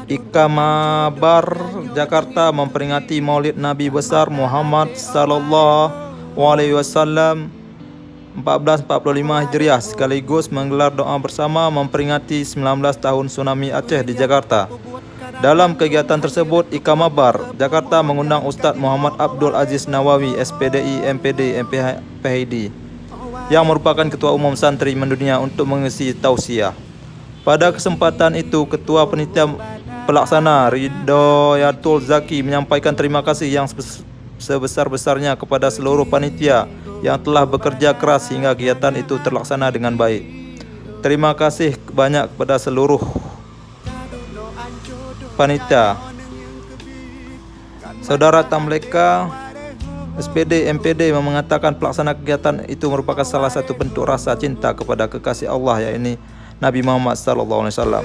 Ikamabar Jakarta memperingati Maulid Nabi besar Muhammad sallallahu alaihi wasallam 1445 Hijriah sekaligus menggelar doa bersama memperingati 19 tahun tsunami Aceh di Jakarta. Dalam kegiatan tersebut, Ikamabar Jakarta mengundang Ustadz Muhammad Abdul Aziz Nawawi, SPDI, MPD, MPHD, yang merupakan Ketua Umum Santri Mendunia untuk mengisi tausiah. Pada kesempatan itu, Ketua Panitia Pelaksana Ridhoyatul Zaki menyampaikan terima kasih yang sebesar-besarnya kepada seluruh panitia yang telah bekerja keras hingga kegiatan itu terlaksana dengan baik. Terima kasih banyak kepada seluruh panitia. Saudara Tamleka, SPD MPD mengatakan pelaksanaan kegiatan itu merupakan salah satu bentuk rasa cinta kepada kekasih Allah, yaitu Nabi Muhammad sallallahu alaihi wasallam.